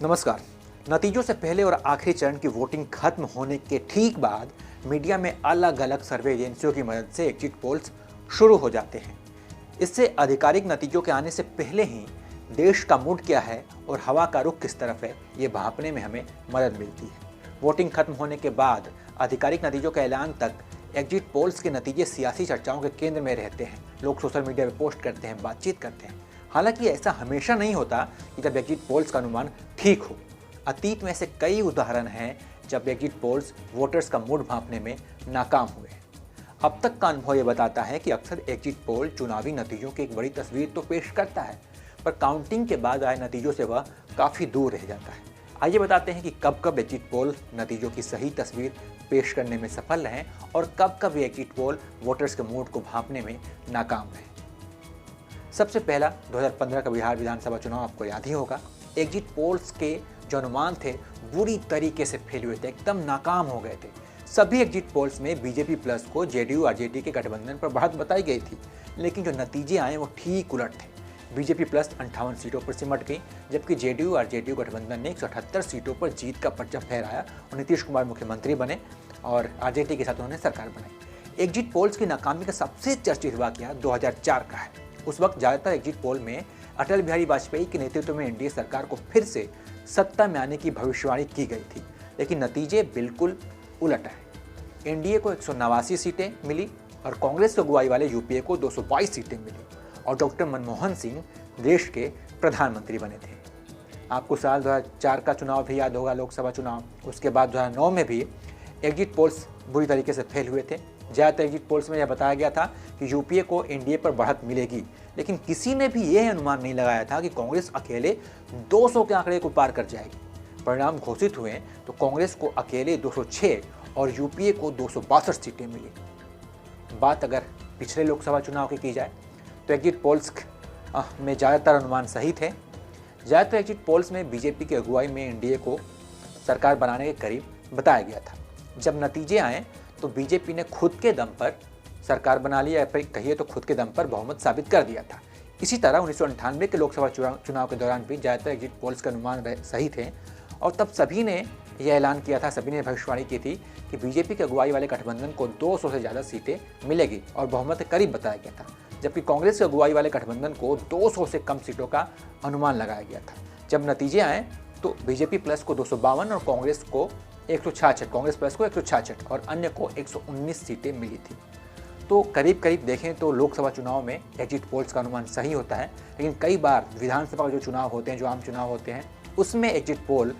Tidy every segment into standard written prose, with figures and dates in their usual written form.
नमस्कार। नतीजों से पहले और आखिरी चरण की वोटिंग खत्म होने के ठीक बाद मीडिया में अलग अलग सर्वे एजेंसियों की मदद से एग्जिट पोल्स शुरू हो जाते हैं। इससे आधिकारिक नतीजों के आने से पहले ही देश का मूड क्या है और हवा का रुख किस तरफ है, ये भांपने में हमें मदद मिलती है। वोटिंग खत्म होने के बाद आधिकारिक नतीजों के ऐलान तक एग्जिट पोल्स के नतीजे सियासी चर्चाओं के केंद्र में रहते हैं। लोग सोशल मीडिया पर पोस्ट करते हैं, बातचीत करते हैं। हालांकि ऐसा हमेशा नहीं होता कि जब एग्जिट पोल्स का अनुमान ठीक हो। अतीत में ऐसे कई उदाहरण हैं जब एग्जिट पोल्स वोटर्स का मूड भांपने में नाकाम हुए। अब तक का अनुभव ये बताता है कि अक्सर एग्जिट पोल चुनावी नतीजों की एक बड़ी तस्वीर तो पेश करता है, पर काउंटिंग के बाद आए नतीजों से वह काफ़ी दूर रह जाता है। आइए बताते हैं कि कब कब एग्जिट पोल नतीजों की सही तस्वीर पेश करने में सफल रहे और कब कब एग्जिट पोल वोटर्स के मूड को भांपने में नाकाम रहे। सबसे पहला 2015 का बिहार विधानसभा चुनाव आपको याद ही होगा। एग्जिट पोल्स के जो अनुमान थे बुरी तरीके से फेल हुए थे, एकदम नाकाम हो गए थे। सभी एग्जिट पोल्स में बीजेपी प्लस को जेडीयू आरजेडी के गठबंधन पर बढ़त बताई गई थी, लेकिन जो नतीजे आए वो ठीक उलट थे। बीजेपी प्लस 58 सीटों पर सिमट गई, जबकि जेडीयू आरजेडी गठबंधन ने 178 सीटों पर जीत का परचम फहराया और नीतीश कुमार मुख्यमंत्री बने और आरजेडी के साथ उन्होंने सरकार बनाई। एग्जिट पोल्स की नाकामी का सबसे चर्चित वाकया 2004 का है। उस वक्त ज़्यादातर एग्जिट पोल में अटल बिहारी वाजपेयी के नेतृत्व में एनडीए सरकार को फिर से सत्ता में आने की भविष्यवाणी की गई थी, लेकिन नतीजे बिल्कुल उलट आए। एनडीए को 189 सीटें मिली और कांग्रेस की अगुवाई वाले यूपीए को 222 सीटें मिली और डॉक्टर मनमोहन सिंह देश के प्रधानमंत्री बने थे। आपको साल 2004 का चुनाव भी याद होगा, लोकसभा चुनाव। उसके बाद 2009 में भी एग्जिट पोल्स बुरी तरीके से फेल हुए थे। ज़्यादातर एग्जिट पोल्स में यह बताया गया था कि यूपीए को एनडीए पर बढ़त मिलेगी, लेकिन किसी ने भी यह अनुमान नहीं लगाया था कि कांग्रेस अकेले 200 के आंकड़े को पार कर जाएगी। परिणाम घोषित हुए तो कांग्रेस को अकेले 206 और यूपीए को 262 सीटें मिली। बात अगर पिछले लोकसभा चुनाव की जाए तो एग्जिट पोल्स में ज़्यादातर अनुमान सही थे। ज़्यादातर एग्जिट पोल्स में बीजेपी की अगुवाई में एनडीए को सरकार बनाने के करीब बताया गया था। जब नतीजे आए तो बीजेपी ने खुद के दम पर सरकार बना लिया, या फिर कहिए तो खुद के दम पर बहुमत साबित कर दिया था। इसी तरह 1998 के लोकसभा चुनाव के दौरान भी ज़्यादातर एग्जिट पोल्स के अनुमान सही थे और तब सभी ने यह ऐलान किया था, सभी ने भविष्यवाणी की थी कि बीजेपी की अगुवाई वाले गठबंधन को 200 से ज़्यादा सीटें मिलेगी और बहुमत के करीब बताया गया था, जबकि कांग्रेस की अगुवाई वाले गठबंधन को 200 से कम सीटों का अनुमान लगाया गया था। जब नतीजे आए तो बीजेपी प्लस को 252 और कांग्रेस को 166, कांग्रेस प्लस को 166 और अन्य को 119 सीटें मिली थी। तो करीब करीब देखें तो लोकसभा चुनाव में एग्जिट पोल्स का अनुमान सही होता है, लेकिन कई बार विधानसभा के जो चुनाव होते हैं, जो आम चुनाव होते हैं, उसमें एग्जिट पोल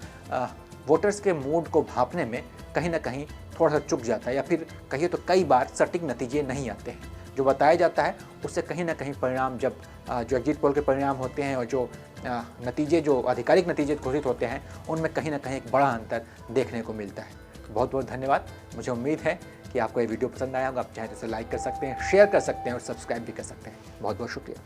वोटर्स के मूड को भांपने में कहीं ना कहीं थोड़ा सा चूक जाता है, या फिर कहिए तो कई बार सटीक नतीजे नहीं आते हैं। जो बताया जाता है उससे कहीं ना कहीं परिणाम, जब जो एग्जिट पोल के परिणाम होते हैं और जो नतीजे, जो आधिकारिक नतीजे घोषित होते हैं, उनमें कहीं ना कहीं एक बड़ा अंतर देखने को मिलता है। बहुत बहुत धन्यवाद। मुझे उम्मीद है कि आपको ये वीडियो पसंद आया होगा। आप चाहें तो इसे लाइक कर सकते हैं, शेयर कर सकते हैं और सब्सक्राइब भी कर सकते हैं। बहुत बहुत शुक्रिया।